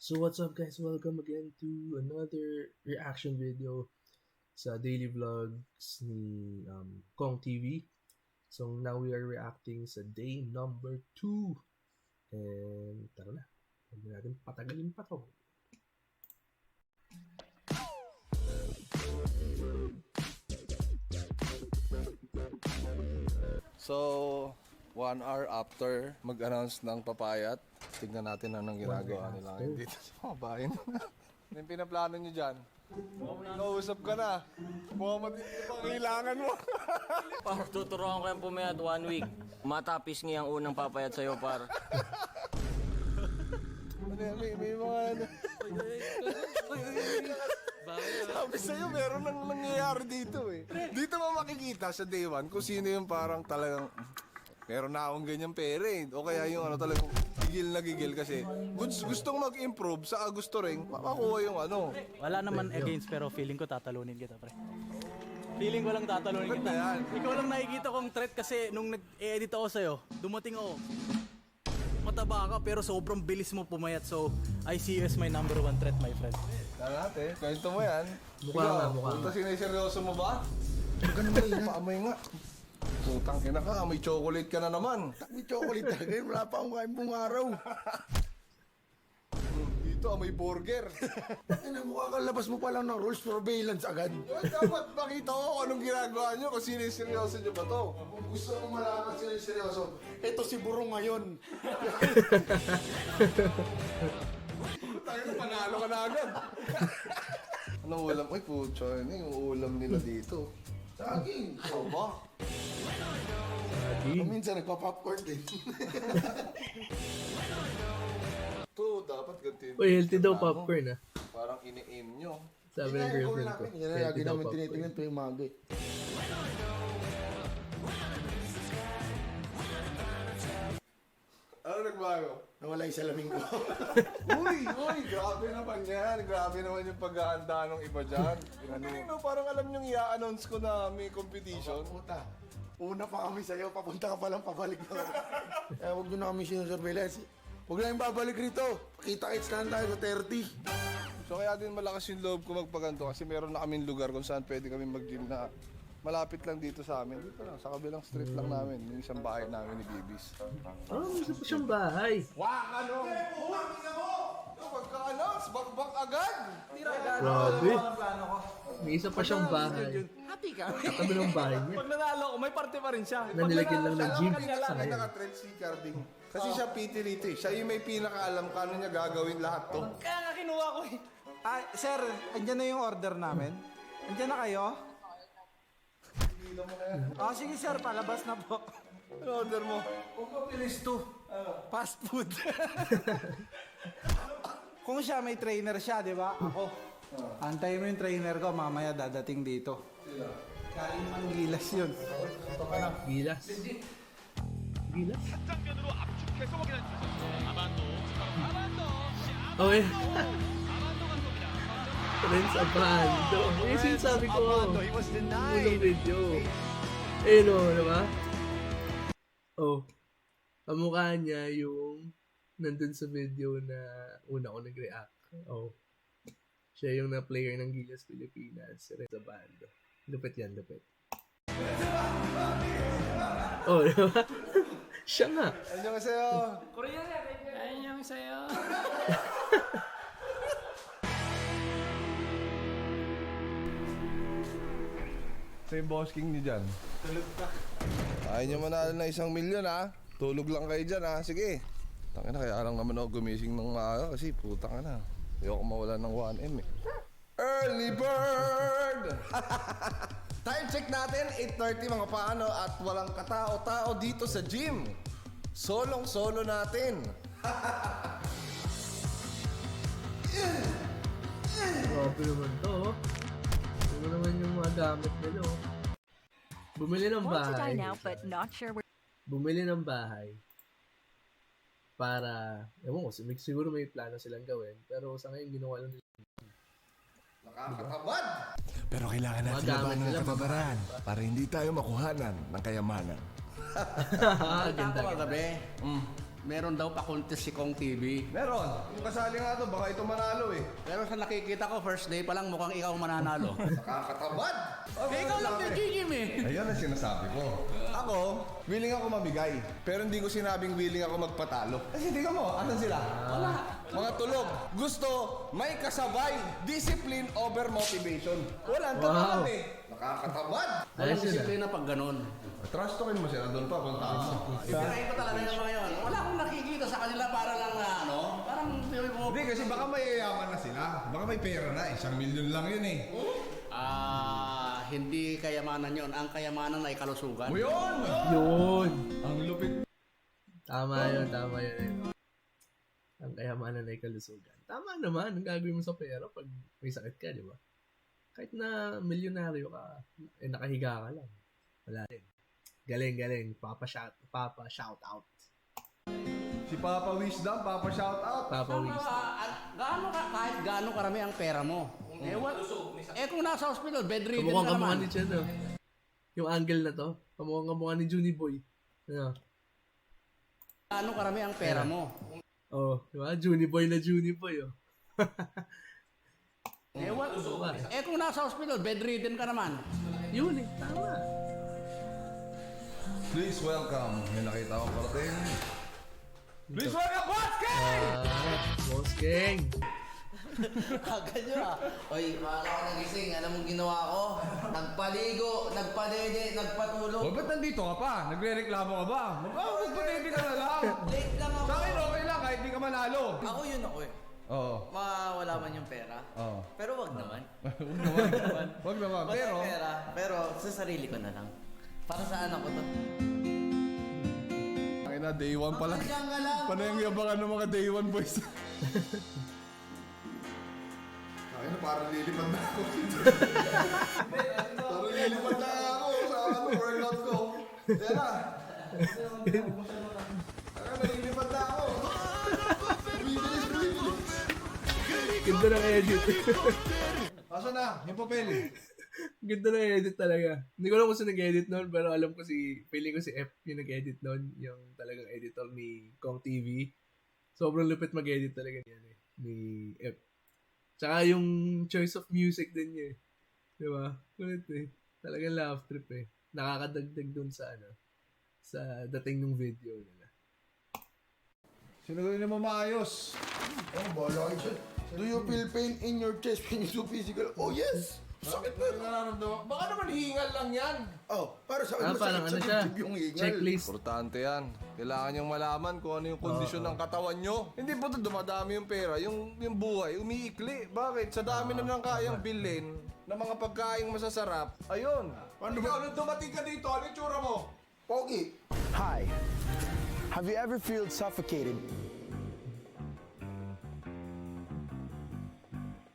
So what's up guys? Welcome again to another reaction video sa daily vlogs ni Kong TV. So now we are reacting sa day number 2. And tara na. Huwag natin patagalin pa to. So, 1 hour after mag-announce ng papayat, tignan natin anong ginagawa nila ngayon dito sa mga bayan. Ano yung pinaplano nyo dyan? Nausap ka na. Mukhang matindi pang kailangan mo. Par, tuturuan ko yung pumayat 1 week. Matapis nga ang unang papayat sa'yo, par. Ano yan, may mga ano. Sabi sa'yo, meron nang nangyayari dito eh. Dito mo makikita sa day 1 kung sino yung parang talagang meron na akong ganyang pera eh. O kaya yung ano talagang gigil na gigil kasi gustong mag-improve sa gusto rin makuha yung ano. Wala naman against pero feeling ko tatalunin kita, pre. Feeling ko lang tatalunin kita. Yan. Ikaw lang nakikita kong threat kasi nung nag-edit ako sa'yo, dumating ako. Mataba ka pero sobrang bilis mo pumayat. So, I see you as my number 1 threat, my friend. Tara natin, kwento mo yan. Mukha nga. Punta siniseryoso mo ba? Ganun ba yun? Paamoy nga. Putang ina ka, may chocolate ka na naman. May chocolate talaga yun. Wala pa akong kain buong araw. Dito, may burger. Ano, mukha kang labas mo pa lang ng rules surveillance agad. Dapat makita ko kung anong ginagawa nyo kung siniseryoso nyo ba to. Kung gusto mo malaman sila yung seryoso, ito si Burong ngayon. Tayo, panalo ka na agad. Anong ulam? Ay, putya, ano yung ulam nila dito? Saging. Ano ba? Saging. Minsan nagpa-popcorn din. Ito, dapat ganti. Uy, healthy daw popcorn ah. Parang ini-aim nyo. Sabi ng girlfriend ko. Yan na lagi namin tinitingnan tuwing maga eh. Ano nagbago? Nawala yung salamin ko. Uy, grabe naman yan. Grabe naman yung pag-aanda ng iba dyan. Ano, no, parang alam nyo i-announce ko na may competition. Puta. Una pa kami sa'yo, papunta ka palang pabalik na kami. Kaya huwag nyo na kami sinusurveillance. Huwag na yung babalik rito. Kita-kits na lang tayo sa 30. So kaya din malakas yung loob ko magpaganto kasi meron na kaming lugar kung saan pwede kami mag-gym na malapit lang dito sa amin. Dito lang, sa kabilang street lang namin. Yung isang bahay namin ni Bibis. Oh, isa pa siyang bahay. Wak! Ano? Pagka-announce, bakbak agad! Grabe. May isa pa siyang bahay. Hati ka. Katabi ng bahay niya. Pag nanalo ko, may parte pa rin siya. Nanilagyan lang ng gym. Sa Sayang. naka-trend si Carding. Kasi siya PT rito eh. Siya yung may pinakaalam kano niya gagawin lahat to. Kaya nga kinuha ko eh. Ah, sir, andyan na yung order namin. Andyan na kayo? Ah, sige sir, palabas na po. Ano order mo? Pilis to. Fast food. Kung siya may trainer siya, di ba? Ako. Antayin mo yung trainer ko, mamaya dadating dito. Kaling Manggilas yun. Gilas. Gilas? Okay. Prince Abando. Yung sinasabi ko. Unang video. Ayun o, diba? Oh. Kamukha niya yung nandun sa video na una ko nag-react. Oh. Siya yung na-player ng Gilas Pilipinas. Prince Abando. Lupit yan, lupit. Oh, diba? Siya nga. Annyeonghaseyo. Ayun sa'yo. Sa yung boss king niyo dyan. Tulog ka. Ayaw nyo manalo na 1 milyon ha. Tulog lang kayo dyan ha. Sige. Tangina, kaya lang naman ako gumising ng maaga kasi putang na. Ayoko mawala ng 1M eh. Early bird! Time check natin, 8:30 mga paano at walang katao-tao dito sa gym. Solong-solo natin. Grabe naman to. Oh. Ito naman yung mga gamit nila. Oh. Bumili ng Want to bahay. dine out but not sure where. Bumili ng bahay para, ewan ko, siguro may plano silang gawin. Pero sa ngayon, ginawa lang nila. Nakakatamad! Pero kailangan natin Magamit labanan nila, ng kababaran para hindi tayo makuhanan ng kayamanan. Ganda. Tabi. Meron daw pa-contest si Kong TV. Meron. Yung kasali nga to, baka ito manalo eh. Pero sa nakikita ko, first day pa lang mukhang ikaw mananalo. Nakakatamad! Ikaw lang din, Jim eh. Ayun ang sinasabi ko. Ako, willing ako mamigay. Pero hindi ko sinabing willing ako magpatalo. Kasi tingnan mo, asan sila? Wala. Mga tulog. Gusto, may kasabay. Discipline over motivation. Wala, ang tamad eh. Nakakatamad. Walang disiplina pag ganun. Trust talkin mo sila doon pa, punta ka. Ipirahin ko talaga yung mga yun. Wala akong nakikita sa kanila para lang na ano. Parang Hindi, kasi baka may yayaman na sila. Baka may pera na. 1 milyon lang yun eh. Hindi kayamanan yon. Ang kayamanan ay kalusugan. O yun! Yun. Ang lupit. Tama yun, tama yun. Ang kayamanan ay kalusugan. Tama naman, ang gagawin mo sa pera pag may sakit ka, di ba? Kahit na milyonaryo ka, eh nakahiga ka lang. Wala rin. Galing. Papa shout out. Si Papa Wisdom, Papa shout out. Papa Wisdom. Kahit gaano karami ang pera mo. Kung nasa hospital, bedridden Kamukhang ka kamukha naman. ni Chen, no? Yung angle na to. Kamukhang kamukha ni Juni Boy. Ano? Gaano karami ang pera mo. Oh, di ba? Juni Boy, oh. Kung nasa hospital, bedridden ka naman. Yun eh, tama. Please welcome. May nakita ko parating. Please welcome, Boss King! Boss King. Ganyan ah. Oy, maaga ako nagising. Alam mong ginawa ko? Nagpaligo, nagpadede, nagpatulog. O, ba't nandito ka pa? Nagre-reklamo ka ba? Magpapatindi ka na lang. Late lang ako. Sa akin, okay lang kahit di ka manalo. Ako yun ako eh. Oo. Mawala man yung pera. Oo. Pero wag naman. Wag naman. Wag Pero, yung pera. Pero sa sarili ko na lang. Para saan ako to? ay na, day 1 pa lang. Diyan ka lang. Paano yung yabangan ng mga day 1 boys? Ay na, parang lilipad na ako. Parang lilipad na ako sa workout ko. Tera. Parang lilipad na ako. Ganda ng edit. Asa na? Yung papel. Ganda ng edit talaga. Hindi ko alam kung saan nag-edit noon, pero alam ko feeling ko si F yung nag-edit noon, yung talagang editor ni Kong TV. Sobrang lupit mag-edit talaga niya ni F. Tsaka yung choice of music din niya eh. Di ba? Kulit eh. Talagang love trip eh. Nakakadagdag dun sa sa dating ng video nila. Sinuloy mo maayos. Oh, bala kayo dyan. Do you feel pain in your chest when you do physical? Oh, yes! Sakit na. Nararamdaman. Baka naman hingal lang yan. Oh, para sa akin, Parang masakit sa siya? dibdib yung hingal. Checklist. Importante yan. Kailangan niyong malaman kung ano yung kondisyon ng katawan nyo. Hindi po ito dumadami yung pera. Yung buhay, umiikli. Bakit? Sa dami na nang kayang bilhin ng mga pagkaing masasarap. Ayun. Paano ba? Nung dumating ka dito, ano yung tsura mo? Pogi. Hi. Have you ever felt suffocated?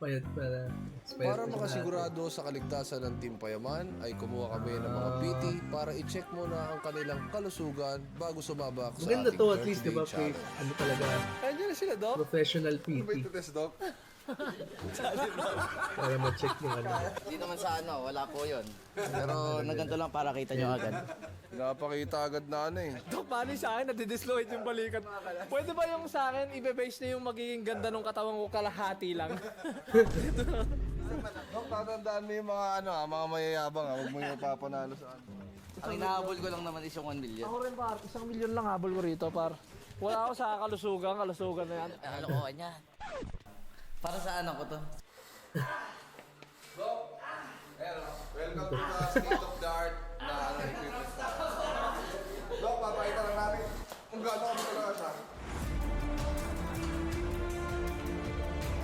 Payat pala. Para makasigurado sa kaligtasan ng Team Payaman, ay kumuha kami ng mga PT para i-check muna ang kanilang kalusugan bago sumabak sa Maganda ating to at least, 30-day di ba? challenge. Ano talaga? Andiyan na sila, Doc. Professional Ano ba PT. ito, test, Doc? Para ma-check yung ano. Hindi naman sa wala po yun. Pero naganto lang para kita nyo agad. Napakita agad na ano eh. Dok, paano sa akin? Nadidislocate yung balikat. Pwede ba yung sa akin, ibe-base na yung magiging ganda ng katawan ko kalahati lang? Doc, tatandaan mo yung mga mga mayayabang huwag mo yung papanalo sa ano. Ang inahabol ko lang naman is yung 1 million. Ako rin par, 1 milyon lang habol ko rito par. Wala ako sa kalusugan na yan. Ano ko niya? Para saan ako to? Welcome to the state of the art na equipment. Doc, papakita lang namin kung gaano kami talaga siya.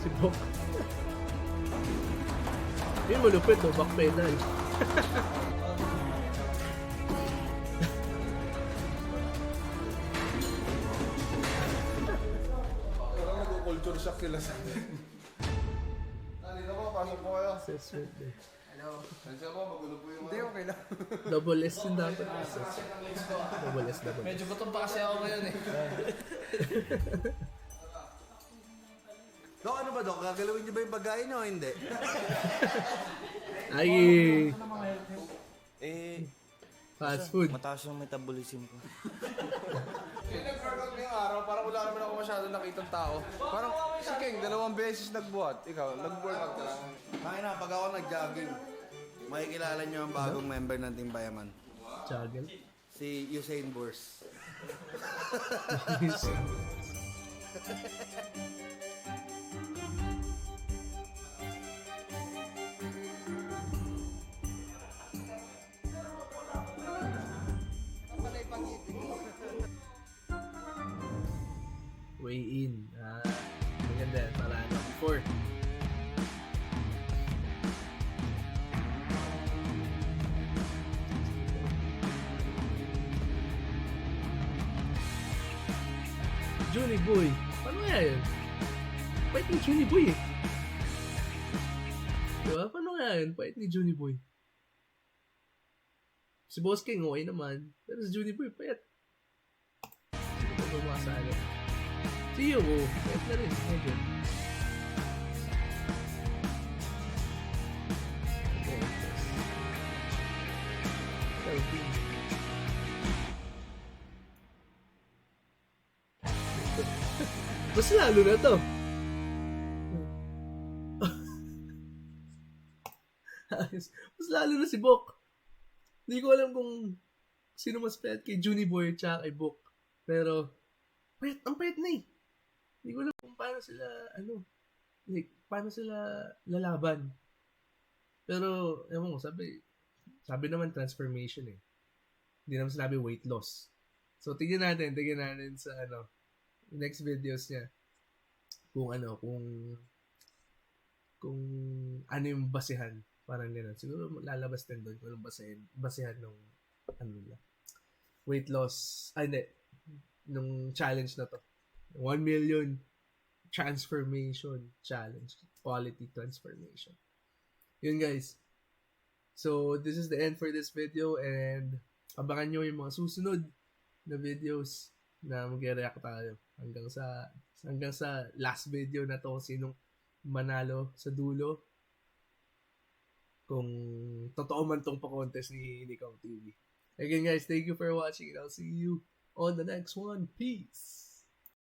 Si Bok. Yung malupit oh, back pedal. Parang nag-culture shock sila sa atin. Dito po, pasok po kayo. Assessment eh. Sensya mo, magulo po yung Hindi, okay lang. Double S din dapat. Double S. Medyo gutom pa kasi ako ngayon eh. Dok, ano ba, Dok? Gagalawin niyo ba yung bagay niyo o hindi? Ay! Eh, Fast food. mataas yung metabolism ko. nag-workout ngayong araw, parang wala naman ako masyado nakitang tao. Parang si King, 2 beses nagbuhat. Ikaw, nag-workout ka lang. Ay na, pag ako nag-jogging, makikilala niyo ang bagong member ng Team Bayaman. Juggle. Si Usain Bolt. Way in. Maganda. Para ano, before. Johnny Boy. Paano kaya yun? Fight ni Johnny Boy eh. Diba? Paano kaya yun? Fight ni Johnny Boy. Si Boss King okay naman. Pero si Johnny Boy payat. Hindi ko ba makasali? Si Yuko, payat na rin. Medyo. Mas lalo na to. Mas lalo na si Bok. Hindi ko alam kung sino mas payat kay Johnny Boy at kay Bok. Pero, payat, ang payat na eh. Hindi ko alam kung paano sila, paano sila lalaban. Pero, ewan ko, sabi naman transformation eh. Hindi naman sinabi weight loss. So, tingnan natin sa next videos niya. Kung ano yung basihan. Parang gano'n. Siguro lalabas din doon kung anong basihan ng weight loss. Hindi. Nung challenge na to. 1 million transformation challenge. Quality transformation. Yun guys. So, this is the end for this video and abangan nyo yung mga susunod na videos na mag-react tayo hanggang sa last video na to, sinong manalo sa dulo, kung totoo man tong pa-contest ni Kong TV. Again guys, thank you for watching and I'll see you on the next one. Peace!